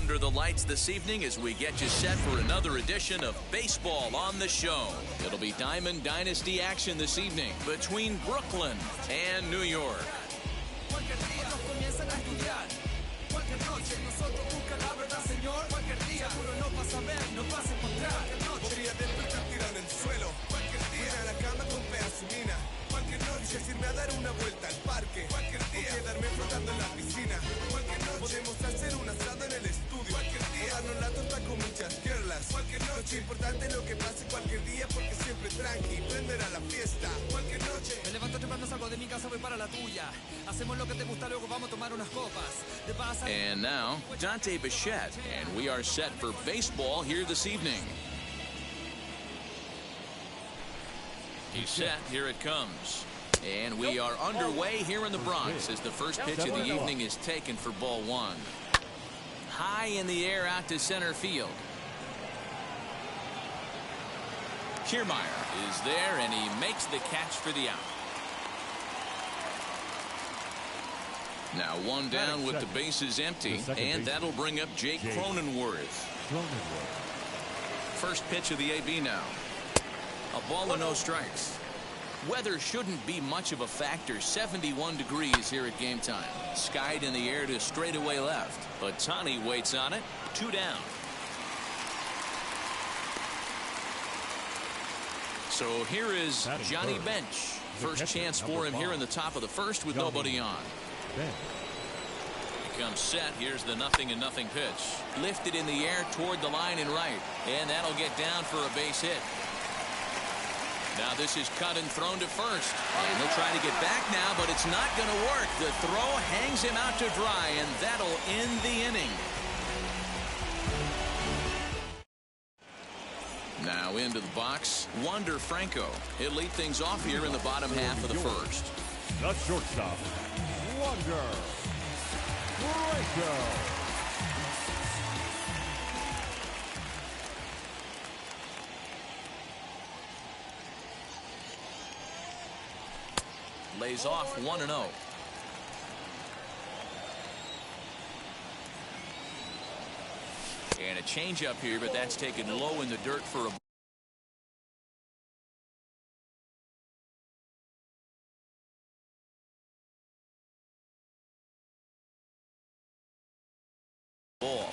under the lights this evening as we get you set for another edition of Baseball on the Show. It'll be Diamond Dynasty action this evening between Brooklyn and New York. Irme a dar una vuelta al parque, cualquier día, quedarme flotando en la piscina, cualquier noche, podemos hacer un asado en el estudio, cualquier día, darnos la torta con muchas girlas, cualquier noche, importante lo que pase cualquier día, porque siempre tranqui, prender a la fiesta, cualquier noche. Me levanto temprano, salgo de mi casa, voy para la tuya, hacemos lo que te gusta, luego vamos a tomar unas copas. And now, Dante Bichette, and we are set for baseball here this evening. He's set, here it comes. And we are underway here in the Bronx as the first pitch of the evening is taken for ball one. High in the air out to center field. Kiermaier is there, and he makes the catch for the out. Now one down with the bases empty, and that'll bring up Jake Cronenworth. First pitch of the AB now. A ball and no strikes. Weather shouldn't be much of a factor. 71 degrees here at game time. Skied in the air to straightaway left. But Ohtani waits on it. 2 down. So here is Johnny Bench. First chance for him here in the top of the first with nobody on. He comes set. Here's the 0-0 pitch. Lifted in the air toward the line and right. And that'll get down for a base hit. Now this is cut and thrown to first. And he'll try to get back now, but it's not going to work. The throw hangs him out to dry, and that'll end the inning. Now into the box, Wander Franco. He'll lead things off here in the bottom half of the first. The shortstop, Wander Franco. Lays off 1-0. And a changeup here, but that's taken low in the dirt for a ball.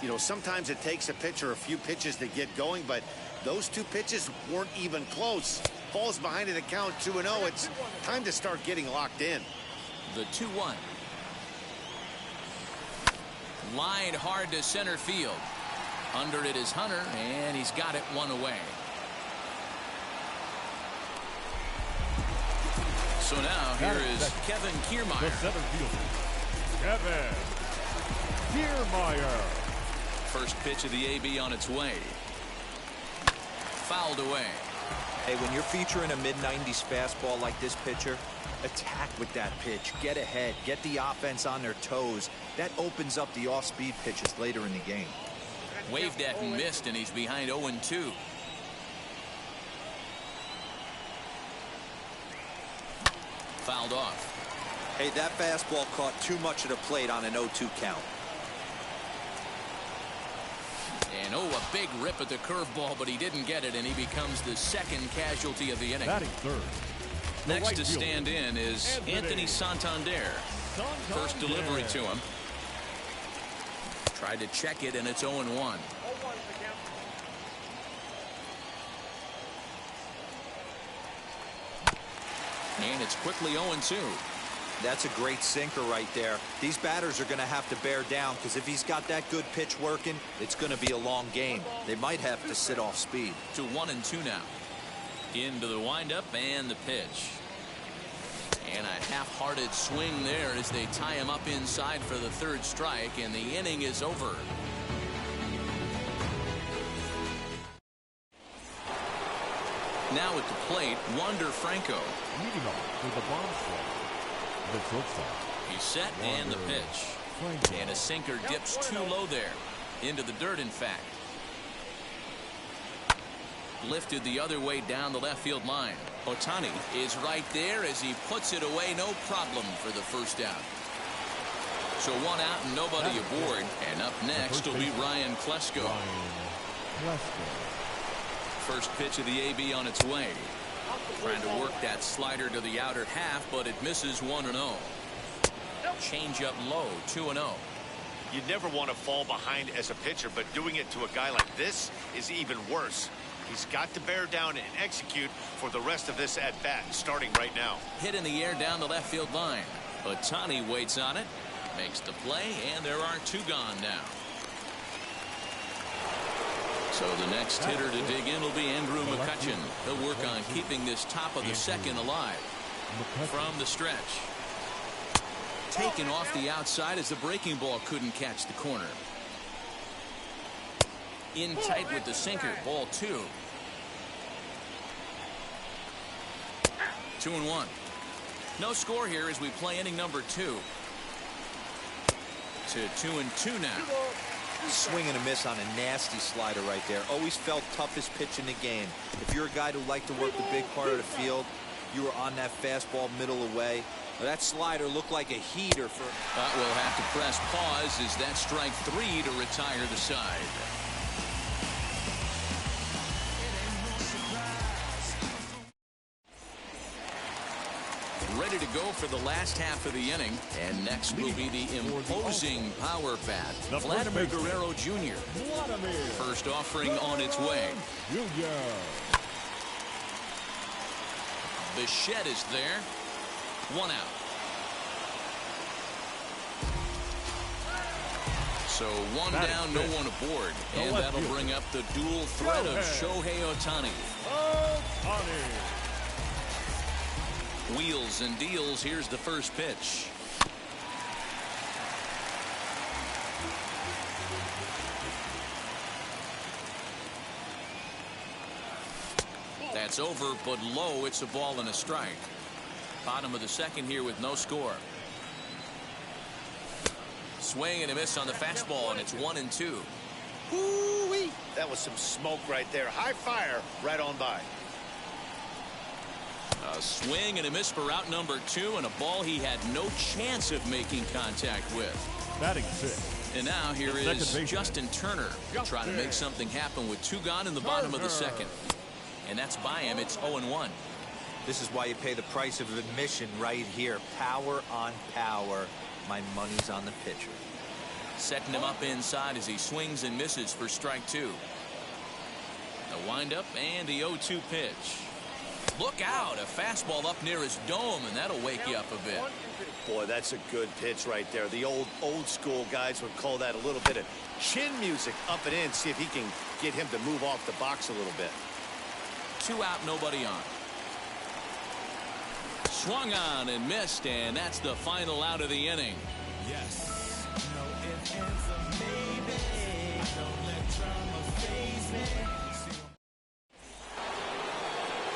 You know, sometimes it takes a pitcher a few pitches to get going, but those 2 pitches weren't even close. Falls behind in the count 2-0. It's time to start getting locked in. The 2-1. Lined hard to center field. Under it is Hunter, and he's got it 1 away. So now here is Kevin Kiermaier. The center fielder, Kevin Kiermaier. First pitch of the AB on its way. Fouled away. Hey, when you're featuring a mid-90s fastball like this pitcher, attack with that pitch. Get ahead. Get the offense on their toes. That opens up the off-speed pitches later in the game. Waved at and missed, and he's behind 0-2. Fouled off. Hey, that fastball caught too much of the plate on an 0-2 count. And a big rip at the curveball, but he didn't get it, and he becomes the second casualty of the inning. Batting third. Next to stand in is Anthony Santander. First delivery to him. Tried to check it, and it's 0-1. And it's quickly 0-2. That's a great sinker right there. These batters are going to have to bear down, because if he's got that good pitch working, it's going to be a long game. They might have to sit off speed. To 1-2 now. Into the windup and the pitch. And a half-hearted swing there as they tie him up inside for the 3rd strike, and the inning is over. Now at the plate, Wander Franco. Leading off with the bombshell. The shortstop. He's set and the pitch. And a sinker dips too low there. Into the dirt, in fact. Lifted the other way down the left field line. Ohtani is right there as he puts it away. No problem for the first out. So one out and nobody aboard. And up next will be Ryan Klesko. First pitch of the AB on its way. Trying to work that slider to the outer half, but it misses 1-0. Change up low, 2-0. You never want to fall behind as a pitcher, but doing it to a guy like this is even worse. He's got to bear down and execute for the rest of this at bat, starting right now. Hit in the air down the left field line. Ohtani waits on it, makes the play, and there are 2 gone now. So the next hitter to dig in will be Andrew McCutchen. He'll work on keeping this top of the second alive. From the stretch. Taken off the outside as the breaking ball couldn't catch the corner. In tight with the sinker. Ball 2. 2-1. No score here as we play inning number 2. To 2-2 now. Swing and a miss on a nasty slider right there. Always felt toughest pitch in the game. If you're a guy who liked to work the big part of the field, you were on that fastball middle away. That slider looked like a heater for. But we'll have to press pause as that strike 3 to retire the side. Ready to go for the last half of the inning. And next will be the imposing power bat, Vladimir Guerrero Jr. First offering on its way. Bichette is there. 1 out. So 1 down, no one aboard. And that'll bring up the dual threat of Shohei Ohtani. Wheels and deals. Here's the first pitch. That's over, but low. It's a ball and a strike. Bottom of the second here with no score. Swing and a miss on the fastball, and it's 1-2. Woo-wee. That was some smoke right there. High fire right on by. A swing and a miss for out number 2, and a ball he had no chance of making contact with. Batting 6. And now here is Justin Turner trying to make something happen with 2 gone in the bottom of the second. And that's by him. It's 0-1. This is why you pay the price of admission right here. Power on power. My money's on the pitcher. Setting him up inside as he swings and misses for strike 2. The windup and the 0-2 pitch. Look out, a fastball up near his dome, and that'll wake you up a bit. Boy, that's a good pitch right there. The old school guys would call that a little bit of chin music up and in. See if he can get him to move off the box a little bit. 2 out, nobody on. Swung on and missed, and that's the final out of the inning. Yes. No ifs, ands, or maybe. Don't let drama faze me.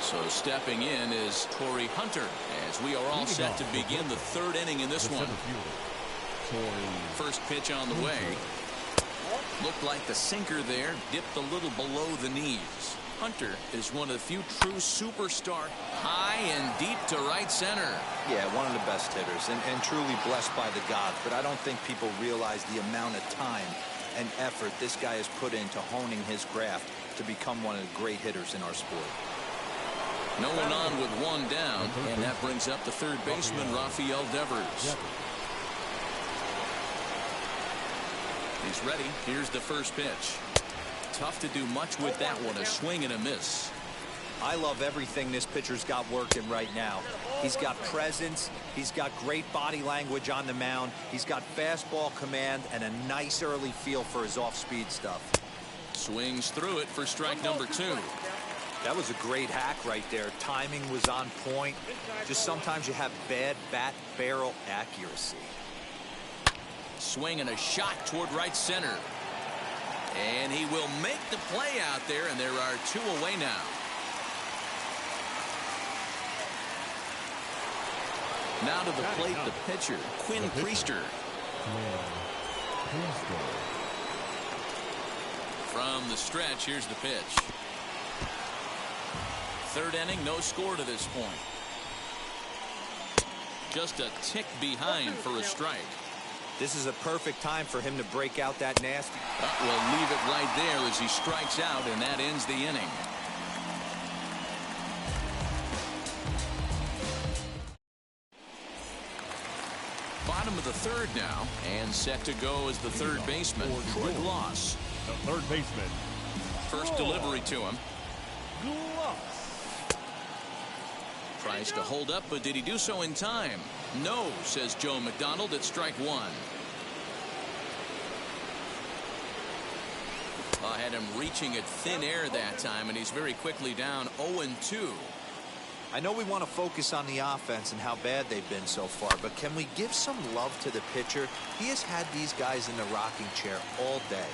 So stepping in is Torrey Hunter as we are all set to begin the 3rd inning in this one. First pitch on the way. Looked like the sinker there dipped a little below the knees. Hunter is one of the few true superstar, high and deep to right center. Yeah, one of the best hitters and truly blessed by the gods. But I don't think people realize the amount of time and effort this guy has put into honing his craft to become one of the great hitters in our sport. No one on with 1 down, and that brings up the 3rd baseman, Rafael Devers. He's ready. Here's the first pitch. Tough to do much with that one, a swing and a miss. I love everything this pitcher's got working right now. He's got presence. He's got great body language on the mound. He's got fastball command and a nice early feel for his off-speed stuff. Swings through it for strike number 2. That was a great hack right there. Timing was on point. Just sometimes you have bad bat barrel accuracy. Swing and a shot toward right center. And he will make the play out there, and there are 2 away now. Now to the plate, the pitcher, Quinn Priester. From the stretch, here's the pitch. 3rd inning, no score to this point. Just a tick behind for a strike. This is a perfect time for him to break out that nasty. We'll leave it right there as he strikes out, and that ends the inning. Bottom of the third now, and set to go as the third baseman, Troy Gloss. The third baseman. First delivery to him. Tries to hold up, but did he do so in time? No, says Joe McDonald at strike one. Had him reaching at thin air that time, and he's very quickly down 0-2. I know we want to focus on the offense and how bad they've been so far, but can we give some love to the pitcher? He has had these guys in the rocking chair all day.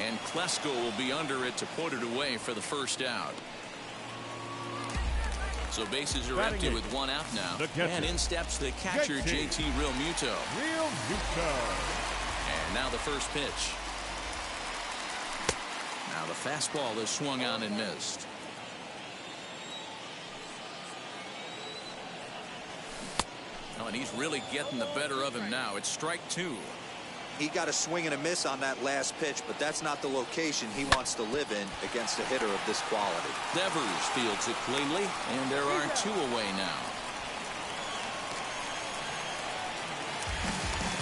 And Klesko will be under it to put it away for the first out. So bases are empty with one out now. And in steps the catcher, JT Realmuto. And now the first pitch. Now the fastball is swung on and missed. Oh, and he's really getting the better of him now. It's strike two. He got a swing and a miss on that last pitch, but that's not the location he wants to live in against a hitter of this quality. Devers fields it cleanly, and there are two away now.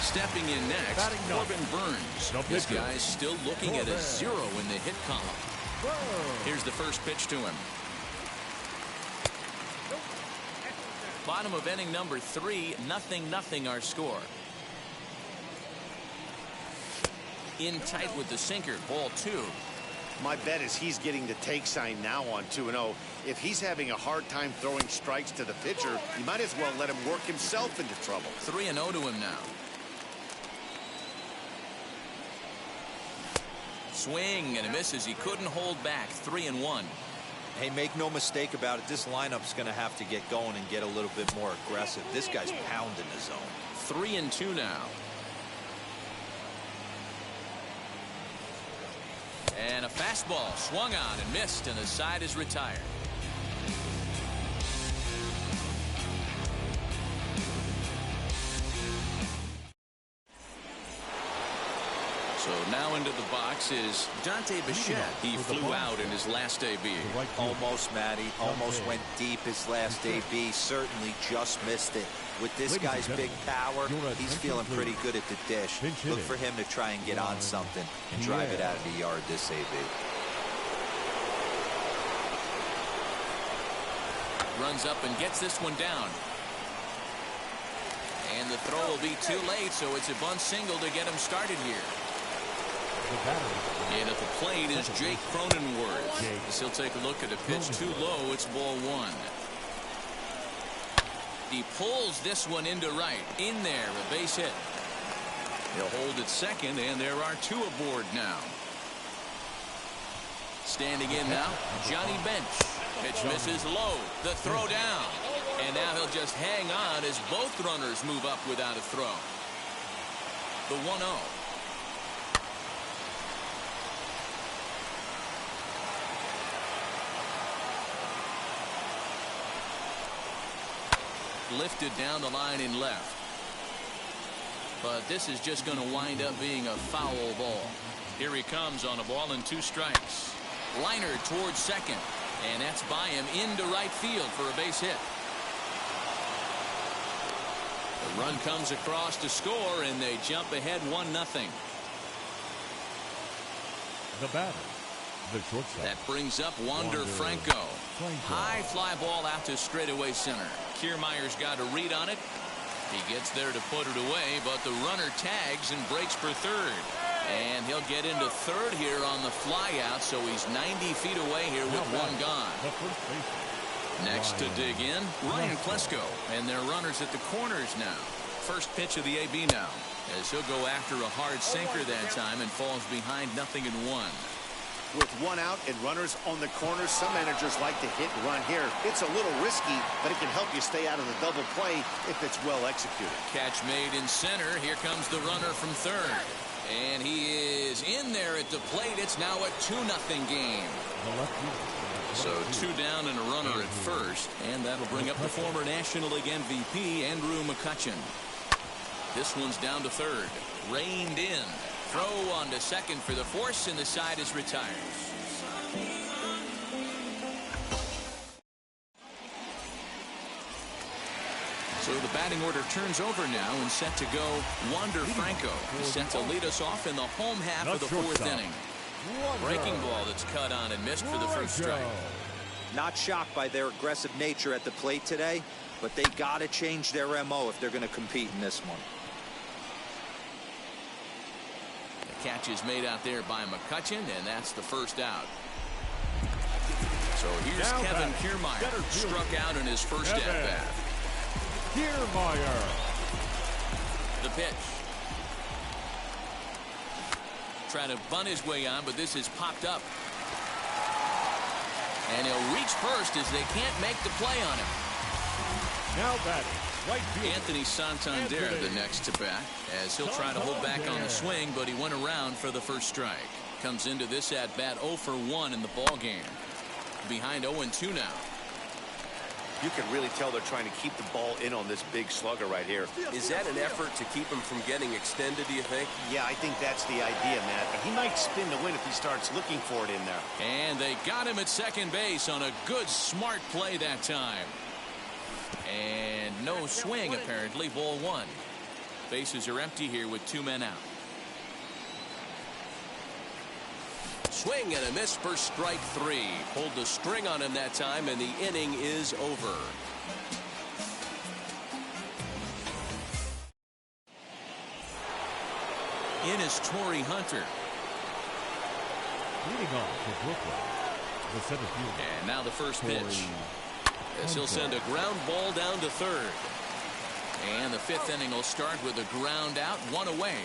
Stepping in next, Corbin Burns. This guy's still looking at a 0 in the hit column. Here's the first pitch to him. Bottom of inning number 3, 0-0 our score. In tight with the sinker, ball 2. My bet is he's getting the take sign now on 2-0. If he's having a hard time throwing strikes to the pitcher, you might as well let him work himself into trouble. 3-0 to him now. Swing and a miss as he couldn't hold back. 3-1. Hey, make no mistake about it. This lineup's going to have to get going and get a little bit more aggressive. This guy's pounding the zone. 3-2 now. And a fastball swung on and missed, and the side is retired. So now into the box is Dante Bichette. He flew out in his last AB. Almost, Matty. Almost went deep his last AB. Certainly just missed it. With this guy's big power, he's feeling pretty good at the dish. Look for him to try and get on something and drive it out of the yard this AB. Runs up and gets this one down. And the throw will be too late, so it's a bunt single to get him started here. And at the plate is Jake Cronenworth. As he'll take a look at a pitch too low. It's ball 1. He pulls this one into right. In there, a base hit. He'll hold at second, and there are 2 aboard now. Standing in now, Johnny Bench. Pitch misses low. The throw down. And now he'll just hang on as both runners move up without a throw. The 1-0. Lifted down the line in left. But this is just going to wind up being a foul ball. Here he comes on a ball and 2 strikes. Liner towards second. And that's by him into right field for a base hit. The run comes across to score, and they jump ahead 1-0. The batter, the shortstop. That brings up Wander Franco. High fly ball out to straightaway center. Kiermaier's got a read on it. He gets there to put it away, but the runner tags and breaks for third. And he'll get into third here on the fly out, so he's 90 feet away here with 1 gone. Next to dig in, Ryan Klesko, and their runners at the corners now. First pitch of the AB now, as he'll go after a hard sinker that time and falls behind 0-1. With 1 out and runners on the corners, some managers like to hit and run here. It's a little risky, but it can help you stay out of the double play if it's well executed. Catch made in center. Here comes the runner from third. And he is in there at the plate. It's now a 2-0 game. So 2 down and a runner at first. And that'll bring up the former National League MVP, Andrew McCutchen. This one's down to third. Reined in. Throw on to second for the force, and the side is retired. So the batting order turns over now and set to go. Wander Franco is set to lead us off in the home half of the fourth inning. Breaking ball that's cut on and missed for the first strike. Not shocked by their aggressive nature at the plate today, but they got to change their MO if they're going to compete in this one. The catch is made out there by McCutchen, and that's the first out. So here's Now Kevin Kiermaier, struck out in his first at-bat. Kiermaier. The pitch. Trying to bunt his way on, but this is popped up. And he'll reach first as they can't make the play on him. Now batting, right field. Anthony Santander the next to bat, as he'll try to hold back on the swing, but he went around for the first strike. Comes into this at-bat 0 for 1 in the ball game. Behind 0-2 now. You can really tell they're trying to keep the ball in on this big slugger right here. Is that an effort to keep him from getting extended, do you think? Yeah, I think that's the idea, Matt. But he might spin the win if he starts looking for it in there. And they got him at second base on a good, smart play that time. And no swing, apparently. Ball 1. Bases are empty here with 2 men out. Swing and a miss for strike 3. Pulled the string on him that time, and the inning is over. In is Torrey Hunter. Leading off for Brooklyn, the center fielder. And now the first pitch. As he'll send a ground ball down to third. And the 5th inning will start with a ground out, 1 away.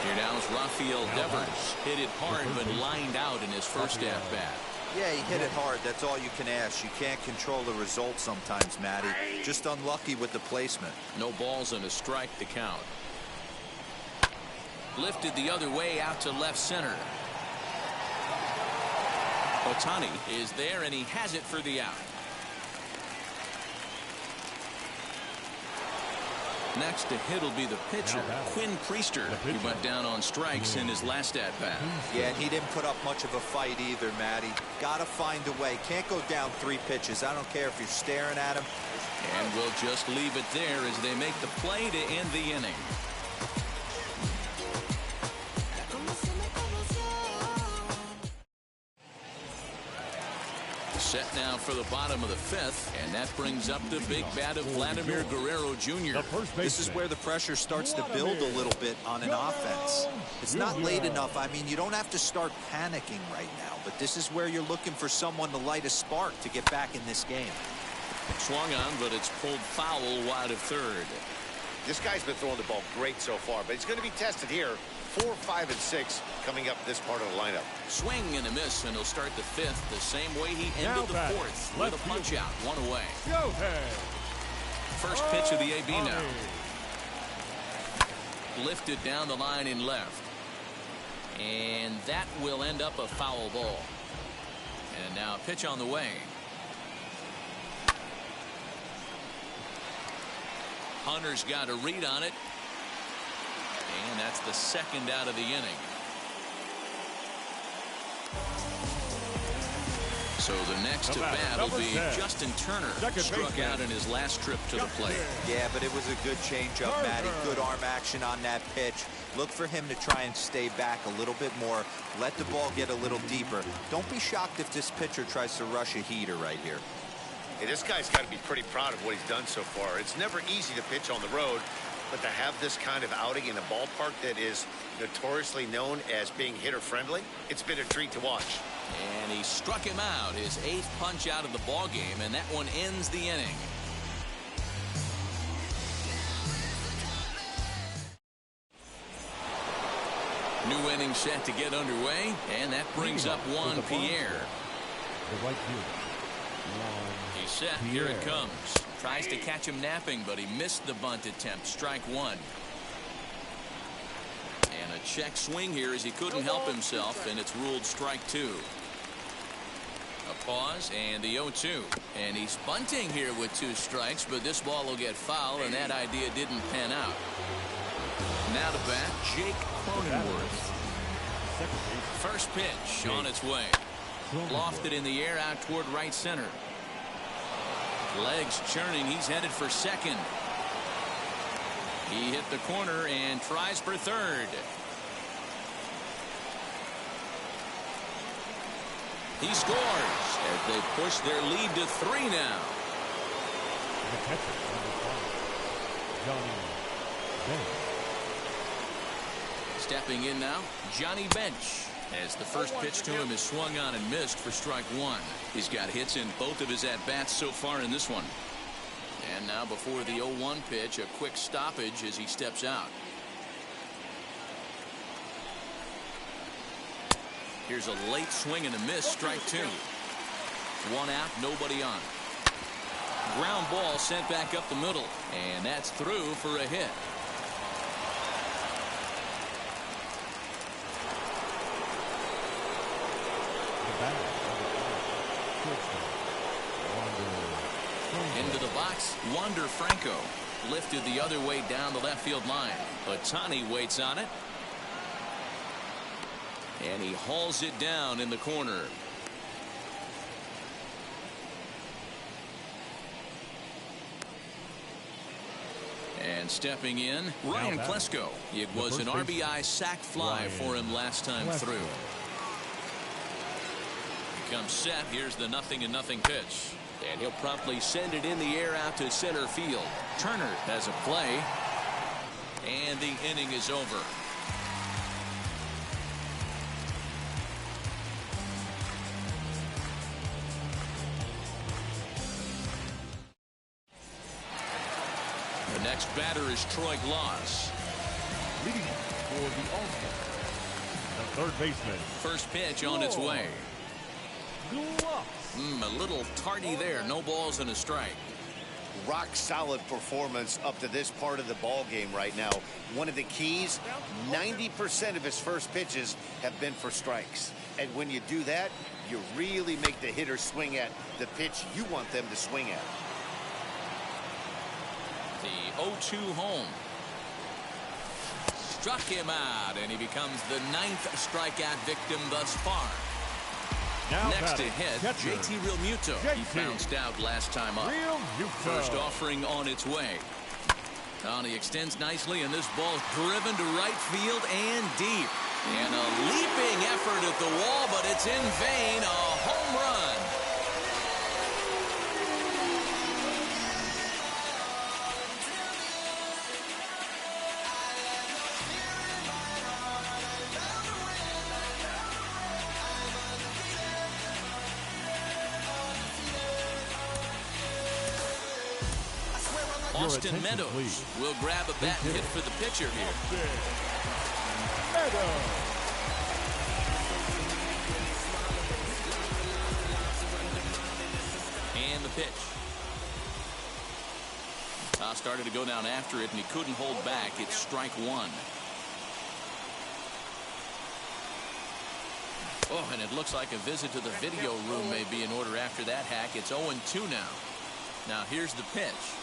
Here now is Rafael Devers. Hit it hard, but lined out in his first at-bat. Yeah, he hit it hard. That's all you can ask. You can't control the result sometimes, Matty. Just unlucky with the placement. No balls and a strike to count. Lifted the other way out to left center. Ohtani is there, and he has it for the out. Next to hit will be the pitcher, Quinn Priester. He went down on strikes in his last at-bat. Yeah, and he didn't put up much of a fight either, Matty. Got to find a way. Can't go down 3 pitches. I don't care if you're staring at him. And we'll just leave it there as they make the play to end the inning. Set now for the bottom of the 5th, and that brings up the big bat of Vladimir Guerrero Jr. This is where the pressure starts to build a little bit on an offense. It's not late enough. I mean, you don't have to start panicking right now, but this is where you're looking for someone to light a spark to get back in this game. Swung on, but it's pulled foul wide of third. This guy's been throwing the ball great so far, but he's going to be tested here. 4, 5, and 6 coming up this part of the lineup. Swing and a miss, and he'll start the 5th the same way he ended the 4th with a punch out, 1 away. First pitch of the AB now. Lifted down the line in left. And that will end up a foul ball. And now a pitch on the way. Hunter's got a read on it. And that's the 2nd out of the inning. So the next to bat will be Justin Turner. Struck out in his last trip to the plate. Yeah, but it was a good changeup, Matty. Good arm action on that pitch. Look for him to try and stay back a little bit more. Let the ball get a little deeper. Don't be shocked if this pitcher tries to rush a heater right here. Hey, this guy's got to be pretty proud of what he's done so far. It's never easy to pitch on the road, but to have this kind of outing in a ballpark that is notoriously known as being hitter-friendly, it's been a treat to watch. And he struck him out, his 8th punch out of the ball game, and that one ends the inning. New inning set to get underway, and that brings up Juan Pierre. The right fielder. He's set. Here it comes. Tries to catch him napping, but he missed the bunt attempt. Strike 1. And a check swing here as he couldn't help himself, and it's ruled strike 2. A Pause and the 0-2. And he's bunting here with 2 strikes, but this ball will get foul, and that idea didn't pan out. Now to bat, Jake Cronenworth. First pitch on its way. Lofted in the air out toward right center. Legs churning. He's headed for second. He hit the corner and tries for third. He scores as they push their lead to 3 now. The catcher, number 5, Johnny Bench. Stepping in now, Johnny Bench, as the first pitch to him is swung on and missed for strike 1. He's got hits in both of his at-bats so far in this one. And now before the 0-1 pitch, a quick stoppage as he steps out. Here's a late swing and a miss, strike 2. 1 out, nobody on. Ground ball sent back up the middle, and that's through for a hit. Into the box, Wander Franco. Lifted the other way down the left field line. Ohtani waits on it. And he hauls it down in the corner. And stepping in, Ryan Klesko. It was an RBI sac fly for him last time through. He comes set. Here's the 0-0 pitch. And he'll promptly send it in the air out to center field. Turner has a play. And the inning is over. The next batter is Troy Gloss. Leading for the All-Star, the third baseman. First pitch on its way. Gloss. A little tardy there. No balls and a strike. Rock solid performance up to this part of the ball game right now. One of the keys, 90% of his first pitches have been for strikes. And when you do that, you really make the hitter swing at the pitch you want them to swing at. The 0-2 home. Struck him out, and he becomes the 9th strikeout victim thus far. Now next to hit, JT Realmuto. He bounced out last time up. First offering on its way. Now he extends nicely, and this ball's driven to right field and deep. And a leaping effort at the wall, but it's in vain. A home run. Austin Meadows will grab a bat and hit for the pitcher here. And the pitch. Started to go down after it, and he couldn't hold back. It's strike 1. Oh, and it looks like a visit to the video room may be in order after that hack. It's 0-2 now. Now here's the pitch.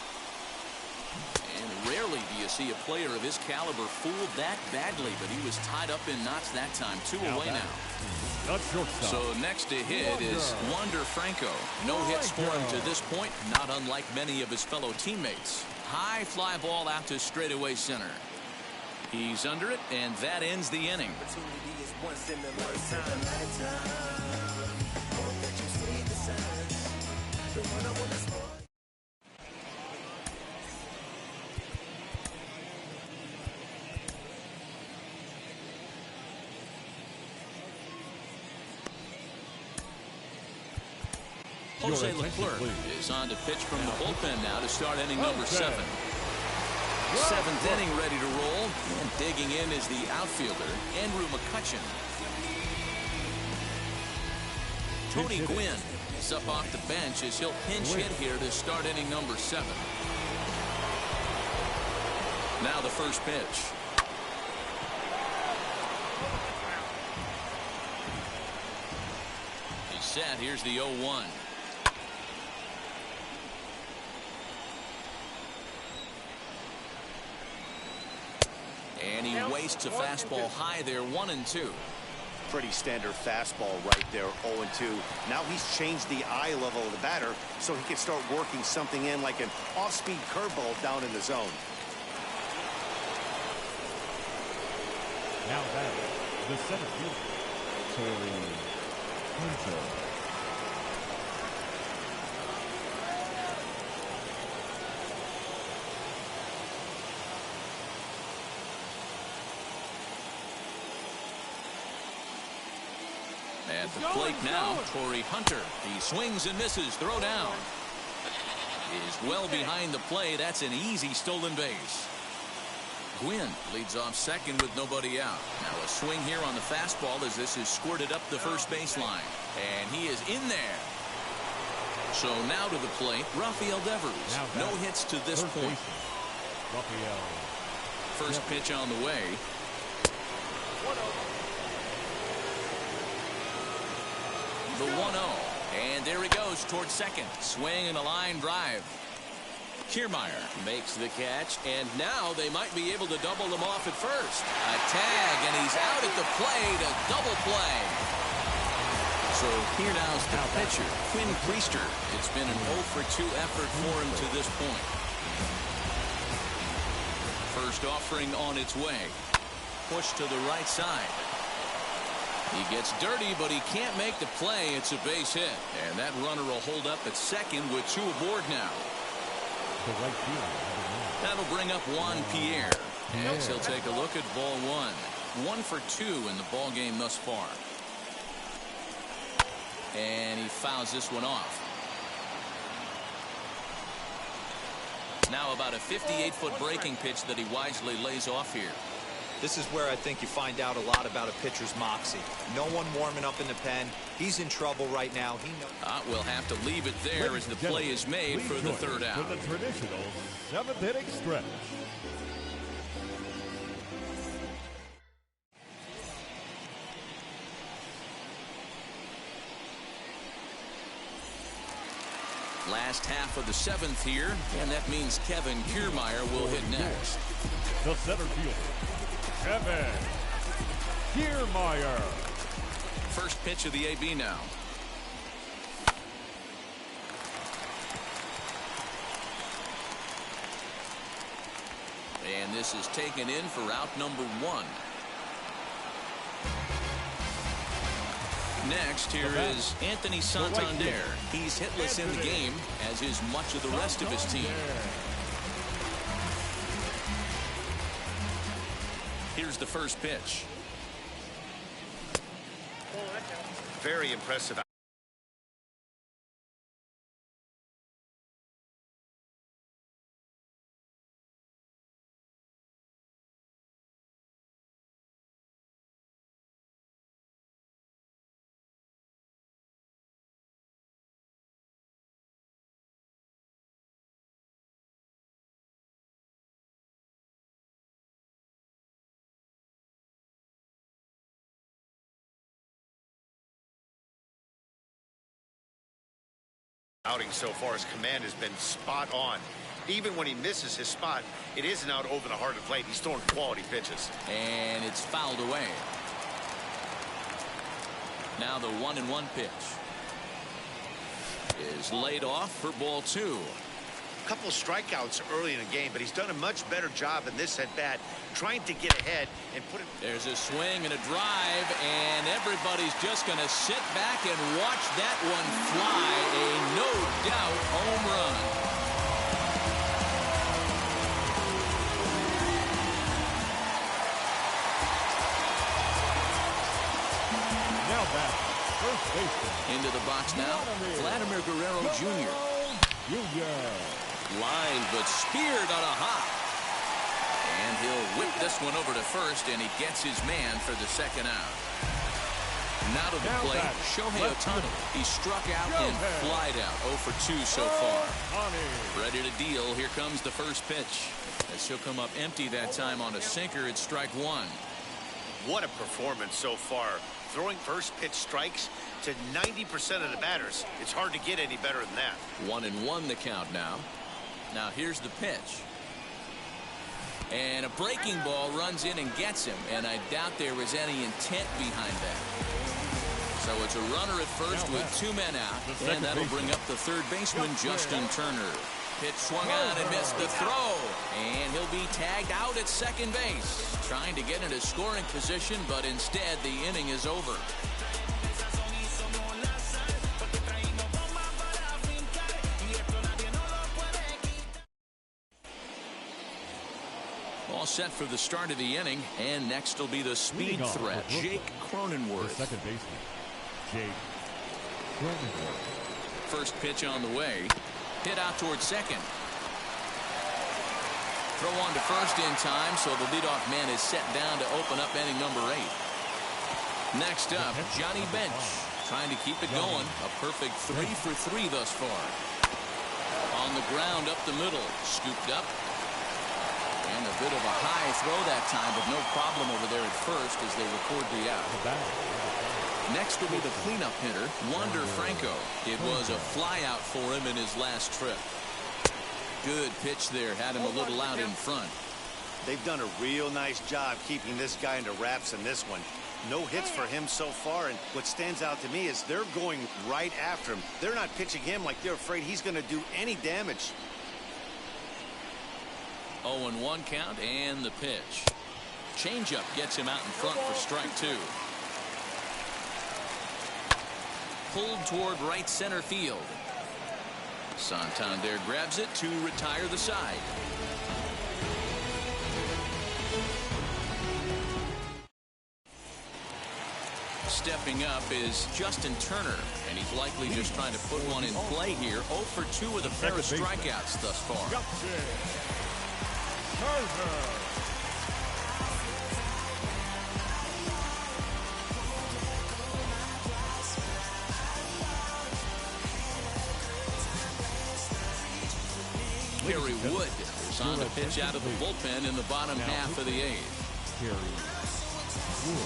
And rarely do you see a player of his caliber fooled that badly, but he was tied up in knots that time. 2 away now. So next to hit is Wander Franco. No hits for him to this point, not unlike many of his fellow teammates. High fly ball out to straightaway center. He's under it, and that ends the inning. Jose Leclerc is on to pitch from the bullpen now to start inning number 7. 7th inning ready to roll, and digging in is the outfielder, Andrew McCutchen. Tony Gwynn is up off the bench as he'll pinch hit here to start inning number 7. Now the first pitch. set. Here's the 0-1. And he wastes a fastball high there, 1-2. Pretty standard fastball right there, 0-2. Now he's changed the eye level of the batter so he can start working something in like an off-speed curveball down in the zone. Now that the center fielder, Rawr. At the plate now, Torrey Hunter. He swings and misses. Throw down. Is well behind the play. That's an easy stolen base. Gwynn leads off second with nobody out. Now a swing here on the fastball as this is squirted up the first baseline. And he is in there. So now to the plate, Rafael Devers. No hits to this point. First pitch on the way. The 1-0. And there he goes towards second. Swing and a line drive. Kiermaier makes the catch, and now they might be able to double him off at first. A tag, and he's out at the plate. A double play. So here now's the pitcher, Quinn Priester. It's been an 0-for-2 effort for him to this point. First offering on its way. Push to the right side. He gets dirty, but he can't make the play. It's a base hit, and that runner will hold up at second with 2 aboard now. That'll bring up Juan Pierre. As he'll take a look at ball 1. 1 for 2 in the ball game thus far. And he fouls this one off. Now about a 58-foot breaking pitch that he wisely lays off here. This is where I think you find out a lot about a pitcher's moxie. No one warming up in the pen. He's in trouble right now. He knows. We'll have to leave it there as the play is made for the third out. For the traditional 7th inning stretch. Last half of the 7th here, and that means Kevin Kiermaier will hit next. The center fielder, Kevin Kiermaier. First pitch of the AB now. And this is taken in for out number 1. Next, here is Anthony Santander. He's hitless in the game, as is much of the rest of his team. Here's the first pitch. Very impressive. Outing so far, his command has been spot on. Even when he misses his spot, it isn't out over the heart of the plate. He's throwing quality pitches. And it's fouled away. Now the 1-1 pitch is laid off for ball 2. A couple of strikeouts early in the game, but he's done a much better job in this at-bat trying to get ahead and put it. There's a swing and a drive, and everybody's just going to sit back and watch that one fly. A no-doubt home run. Now back, first baseman. Into the box now, Vladimir Guerrero Jr. Line, but speared on a hop. And he'll whip this one over to first, and he gets his man for the second out. Now to the plate, Shohei Ohtani. He struck out and flied out. 0 for 2 so far. Ready to deal. Here comes the first pitch. As he'll come up empty that time on a sinker, it's strike 1. What a performance so far. Throwing first pitch strikes to 90% of the batters. It's hard to get any better than that. 1-1 the count now. Now here's the pitch. And a breaking ball runs in and gets him. And I doubt there was any intent behind that. So it's a runner at first with 2 men out. And that'll bring up the third baseman, Justin Turner. Pitch swung on and missed the throw. And he'll be tagged out at second base. Trying to get into scoring position, but instead the inning is over. All set for the start of the inning. And next will be the speed threat, Jake Cronenworth. The second baseman, Jake Cronenworth. First pitch on the way. Hit out towards second. Throw on to first in time, so the leadoff man is set down to open up inning number 8. Next up, Johnny Bench, trying to keep it going. A perfect 3 for 3 thus far. On the ground up the middle, scooped up. And a bit of a high throw that time, but no problem over there at first as they record the out. Next will be the cleanup hitter, Wander Franco. It was a fly out for him in his last trip. Good pitch there, had him a little out in front. They've done a real nice job keeping this guy into wraps in this one. No hits for him so far, and what stands out to me is they're going right after him. They're not pitching him like they're afraid he's going to do any damage. 0-1 count and the pitch. Changeup gets him out in front for strike 2. Pulled toward right center field. Santander grabs it to retire the side. Stepping up is Justin Turner, and he's likely just trying to put one in play here. 0 for 2 with a pair of strikeouts thus far. Kerry Wood is on the pitch out of the bullpen in the bottom half of the 8th. Kerry Wood.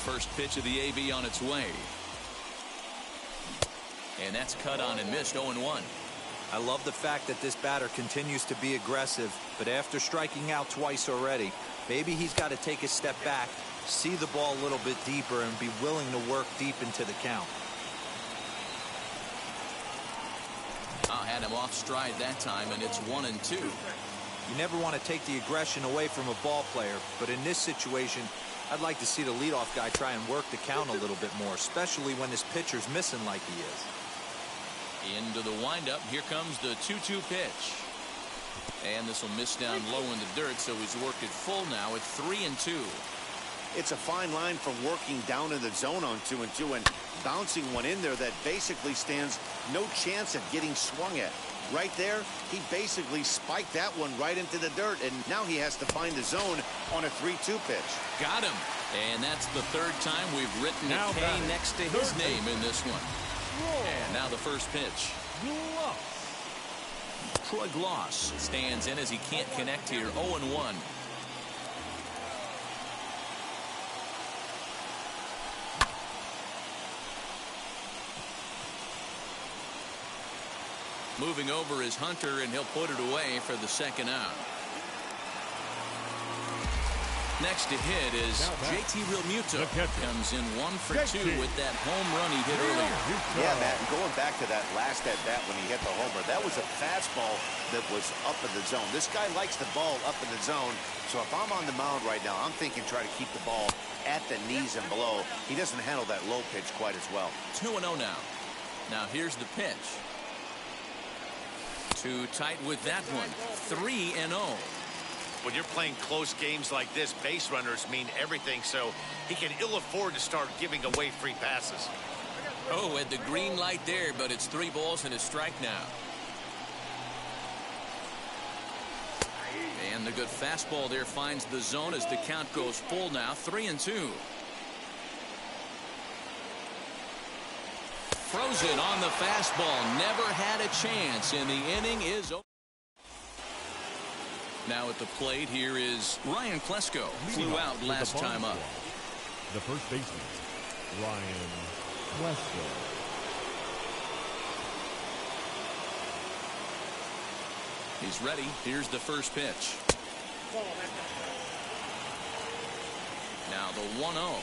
First pitch of the AB on its way. And that's cut on and missed. 0-1. I love the fact that this batter continues to be aggressive, but after striking out twice already, maybe he's got to take a step back, see the ball a little bit deeper, and be willing to work deep into the count. Had him off stride that time, and it's 1-2. You never want to take the aggression away from a ball player, but in this situation, I'd like to see the leadoff guy try and work the count a little bit more, especially when his pitcher's missing like he is. Into the windup. Here comes the 2-2 pitch. And this will miss down low in the dirt, so he's worked it full now at 3-2. It's a fine line from working down in the zone on 2-2 and bouncing one in there that basically stands no chance of getting swung at. Right there, he basically spiked that one right into the dirt, and now he has to find the zone on a 3-2 pitch. Got him. And that's the third time we've written a K next to his name in this one. And now the first pitch. Troy Gloss stands in as he can't connect here. 0-1. Moving over is Hunter, and he'll put it away for the second out. Next to hit is JT Realmuto. Comes in 1 for 2 with that home run he hit earlier. Yeah, Matt, going back to that last at bat when he hit the homer, that was a fastball that was up in the zone. This guy likes the ball up in the zone, so if I'm on the mound right now, I'm thinking try to keep the ball at the knees and below. He doesn't handle that low pitch quite as well. 2-0 now. Now here's the pitch. Too tight with that one. 3-0. When you're playing close games like this, base runners mean everything, so he can ill afford to start giving away free passes. Oh, at the green light there, but it's 3 balls and a strike now. And the good fastball there finds the zone as the count goes full now. 3-2. frozen on the fastball. Never had a chance, and the inning is over. Now at the plate, here is Ryan Klesko. Flew out last time up. The first baseman, Ryan Klesko. He's ready. Here's the first pitch. Now the 1-0.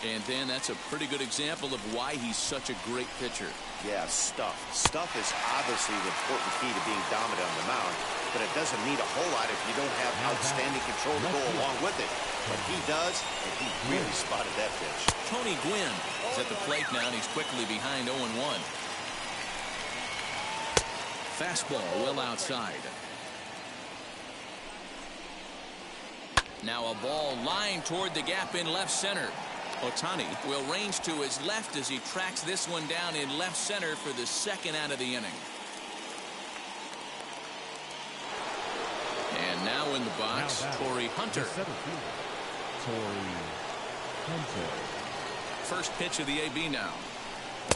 And then that's a pretty good example of why he's such a great pitcher. Yeah, stuff. Stuff is obviously the important key to being dominant on the mound, but it doesn't mean a whole lot if you don't have outstanding control to go along with it. But he does, and he really spotted that pitch. Tony Gwynn is at the plate now, and he's quickly behind 0-1. Fastball well outside. Now a ball lined toward the gap in left center. Ohtani will range to his left as he tracks this one down in left center for the second out of the inning. And now in the box, Torrey Hunter. Torrey Hunter. First pitch of the AB now.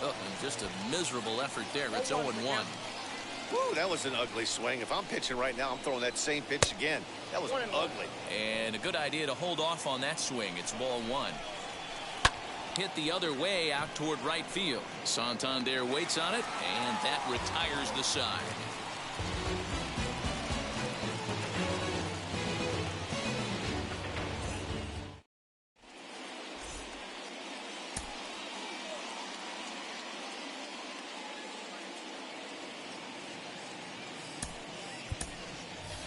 Oh, and just a miserable effort there. It's 0-1. Woo, that was an ugly swing. If I'm pitching right now, I'm throwing that same pitch again. That was ugly. And a good idea to hold off on that swing. It's ball 1. Hit the other way out toward right field. Santander waits on it, and that retires the side.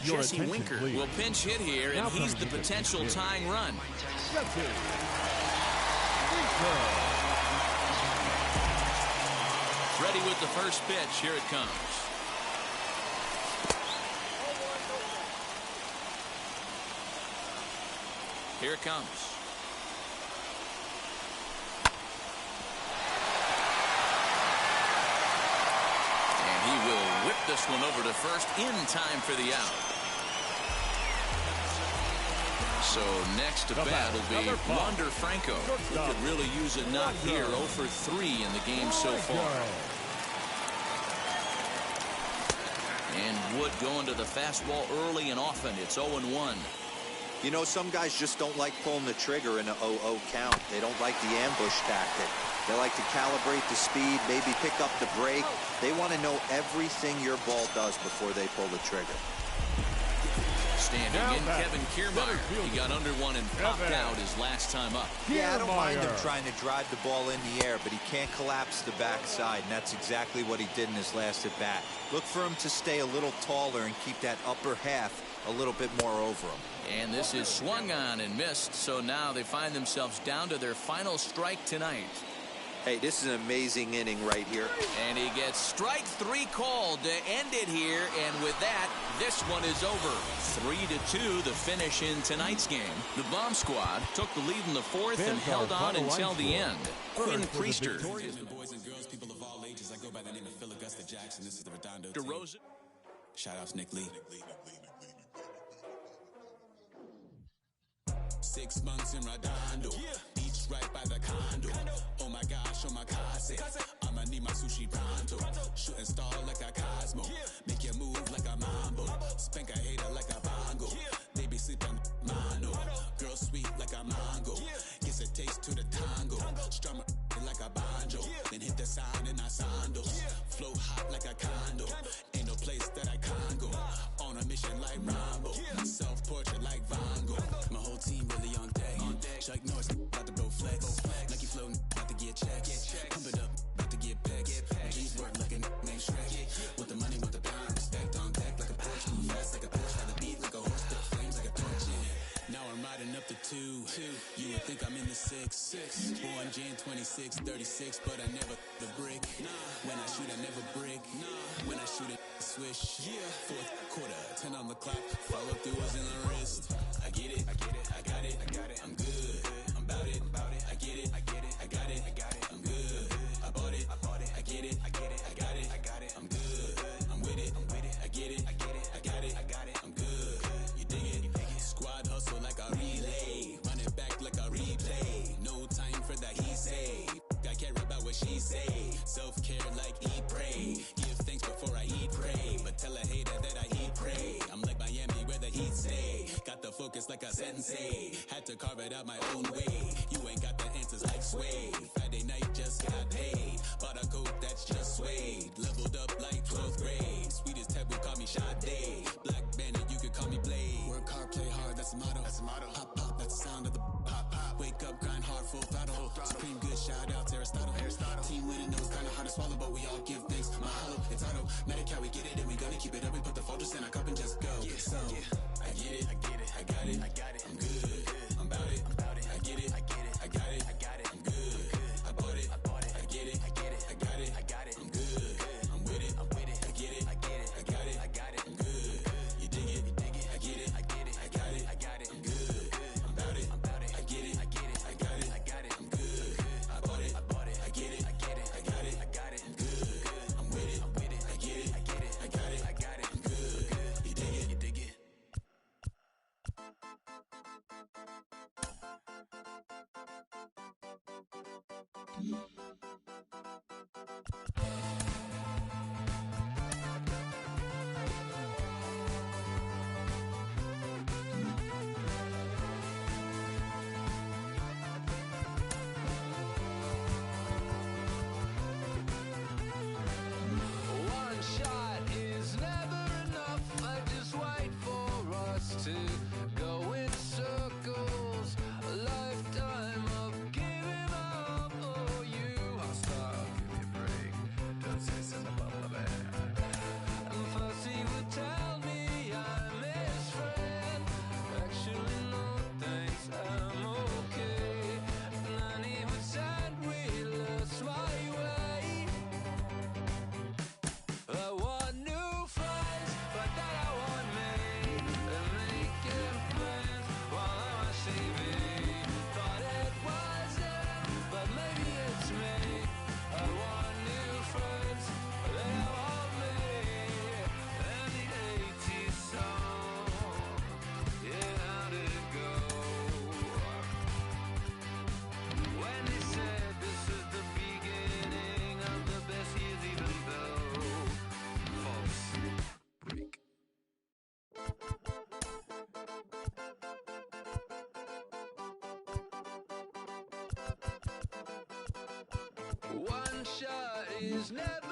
Jesse Winker will pinch hit here, and he's the potential tying run. Ready with the first pitch. Here it comes. Here it comes. And he will whip this one over to first in time for the out. So next to bat will be Wander Franco. He could really use a knock here. 0 for 3 in the game so far. And Wood going to the fastball early and often. It's 0-1. You know, some guys just don't like pulling the trigger in a 0-0 count. They don't like the ambush tactic. They like to calibrate the speed, maybe pick up the break. They want to know everything your ball does before they pull the trigger. Standing in Kevin Kiermaier. He got under one and popped out his last time up. Yeah, I don't mind him trying to drive the ball in the air, but he can't collapse the backside, and that's exactly what he did in his last at bat. Look for him to stay a little taller and keep that upper half a little bit more over him. And this is swung on and missed, so now they find themselves down to their final strike tonight. Hey, this is an amazing inning right here. And he gets strike 3 called to end it here, and with that, this one is over. 3-2 the finish in tonight's game. The Bomb Squad took the lead in the 4th and held on until the end. Quinn Priester. Boys and girls, people of all ages, I go by the name of Phil Augusta Jackson. This is the Redondo team. Shout out to Nick Lee. 6 months in Redondo, beach right by the condo. Oh my gosh, oh my casa, I'ma need my sushi pronto. Shooting star like a Cosmo, make you move like a mambo. Spank a hater like a bongo. They be sleeping mano. Girl sweet like a mango. Gives a taste to the tango. Strum like a banjo. Then hit the sound in our sandals. Flow hot like a condo. Ain't no place that I can't go. On a mission like Rambo. Self-portrait like Van Gogh. My whole team really on deck. Chuck Norris about to blow flex. Nike flow about to get checks. Pump it up, about to get pecks. My G's work like a named Shrek. With the money, with the pound, respect on deck like a Porsche. Move fast like a Porsche, by the beat like a horse. Spit flames like a torch. Now I'm riding up the 2. You would think I'm in the 6. Born Jan 26, 36, but I never the brick. When I shoot, I never brick. When I shoot it, swish. 4th quarter, 10 on the clock. Follow through is in the wrist. I get it, I got it. I'm good, I'm about it. I get it, I got it. I'm good, I bought it. I get it, I got it. I'm sensei. Had to carve it out my own way. You ain't got the answers like Sway. Friday night just got paid. Bought a coat that's just suede. Leveled up like 12th grade. Sweetest taboo, call me Sade. Black Bandit, you could call me Blade. Work hard, play hard, that's the motto. That's the motto. Pop, pop, that's the sound of the pop, pop. Wake up, grind hard, full throttle. Supreme good, shout out to Aristotle. Team winning knows kinda hard to swallow, but we all give thanks. Mahalo, it's automatic how we get it, and we gonna keep it up. We put the focus in our cup and just go. Yeah, so I get it, I get it, I got it, I got it. I'm good, I'm about it, I get it, I get it, I got it, I got it. I'm good, I bought it, I get it, I get it, I got it, I got it. I'm good, I'm with it, I get it, I get it, I got it, I got it. I'm good, you dig it, I get it, I get it, I got it, I got it. I'm good, I'm about it, I get it, I get it, I got it, I got it. I'm good, I bought it, I get it, I get it, I got it, I got it. I'm good, I'm with it, I get it, I get it, I got it, I got it. I'm good, you dig it, you dig it. One shot is never enough. I just wait for us to go in circles. A lifetime of giving up. Oh, you hostile, give me a break. Don't say something about my And first he would tell me I'm his friend. Actually, no thanks, I'm okay. And then he would send wheelers my way. I want new friends, but then I want me. And making plans while I'm on TV. Thought it was him, but maybe it's me. I want new friends, but then I want me. And the 80s song, yeah, how'd it go? When they said this is the beginning of the best years, even though false break. One shot is never